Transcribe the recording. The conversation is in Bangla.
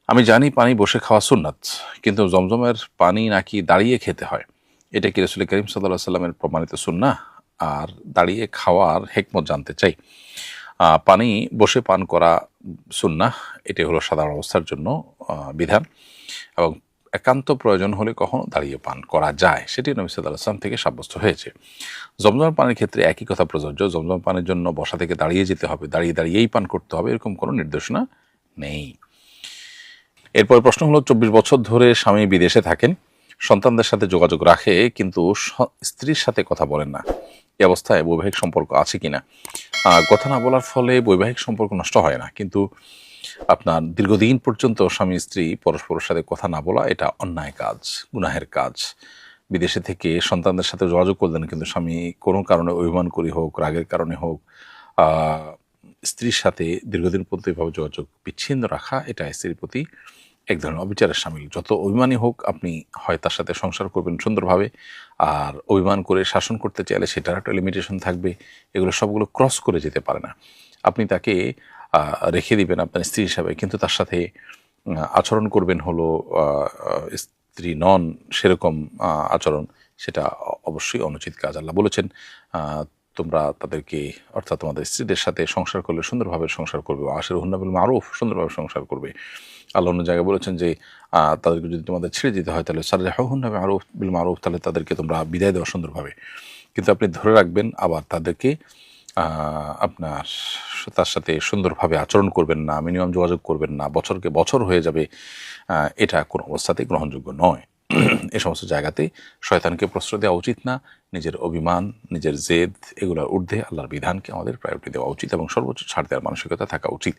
আমি জানি পানি বসে খাওয়া সুন্নাত, কিন্তু জমজমের পানি নাকি দাঁড়িয়ে খেতে হয়। এটা কি রাসূল করিম সাল্লাল্লাহু আলাইহি সাল্লামের প্রমাণিত সুন্নাহ? আর দাঁড়িয়ে খাওয়ার হিকমত জানতে চাই। পানি বসে পান করা সুন্নাহ, এটাই হলো সাধারণ অবস্থার জন্য বিধান, এবং একান্ত প্রয়োজন হলে কখনো দাঁড়িয়ে পান করা যায়, সেটি নবী সাল্লাল্লাহু আলাইহি ওয়াসাল্লাম থেকে সাব্যস্ত হয়েছে। জমজমের পানির ক্ষেত্রে একই কথা প্রযোজ্য। জমজম পানির জন্য বসা থেকে দাঁড়িয়ে যেতে হবে, দাঁড়িয়ে দাঁড়িয়েই পান করতে হবে, এরকম কোনো নির্দেশনা নেই। এরপর প্রশ্ন হলো, 24 বছর ধরে স্বামী বিদেশে থাকেন, সন্তানদের সাথে যোগাযোগ রাখে, কিন্তু স্ত্রীর সাথে কথা বলেন না। এই অবস্থায় বৈবাহিক সম্পর্ক আছে কিনা? কথা না বলার ফলে বৈবাহিক সম্পর্ক নষ্ট হয় না, কিন্তু আপনার দীর্ঘদিন পর্যন্ত স্বামী স্ত্রী পরস্পরের সাথে কথা না বলা, এটা অন্যায় কাজ, গুনাহের কাজ। বিদেশে থেকে সন্তানদের সাথে যোগাযোগ করলেন, কিন্তু স্বামী কোনো কারণে অভিমান করি হোক, রাগের কারণে হোক, স্ত্রীর সাথে দীর্ঘদিন পর্যন্ত এভাবে যোগাযোগ বিচ্ছিন্ন রাখা, এটা স্ত্রীর প্রতি এক ধরনের অবিচারের শামিল। যত অভিমানী হোক, আপনি হয় তার সাথে সংসার করবেন সুন্দরভাবে, আর অভিমান করে শাসন করতে চাইলে সেটার একটা লিমিটেশন থাকবে। এগুলো সবগুলো ক্রস করে যেতে পারে না। আপনি তাকে রেখে দিবেন আপনার স্ত্রী হিসাবে, কিন্তু তার সাথে আচরণ করবেন হলো স্ত্রী নন সেরকম আচরণ, সেটা অবশ্যই অনুচিত কাজ। আল্লাহ বলেছেন, তোমরা তাদেরকে, অর্থাৎ তোমাদের স্ত্রীদের সাথে সংসার করলে সুন্দরভাবে সংসার করবে, আশিরুহুন্না বিল মারুফ, সুন্দরভাবে সংসার করবে। আল্লাহ অন্য জায়গায় বলেছেন যে তাদেরকে যদি তোমাদের ছেড়ে দিতে হয় তাহলে সাররিহুন্না বিল মারুফ, তাহলে তাদেরকে তোমরা বিদায় দেওয়া সুন্দরভাবে। কিন্তু আপনি ধরে রাখবেন, আবার তাদেরকে আপনার তার সাথে সুন্দরভাবে আচরণ করবেন না, মিনিমাম যোগাযোগ করবেন না, বছরকে বছর হয়ে যাবে, এটা কোনো অবস্থাতেই গ্রহণযোগ্য নয়। এ সমস্ত জায়গাতে শয়তানকে প্রশ্রয় দেওয়া উচিত না। নিজের অভিমান, নিজের জেদ, এগুলোর ঊর্ধ্বে আল্লাহর বিধানকে আমাদের প্রায়োরিটি দেওয়া উচিত এবং সর্বোচ্চ ছাড় দেওয়ার মানসিকতা থাকা উচিত।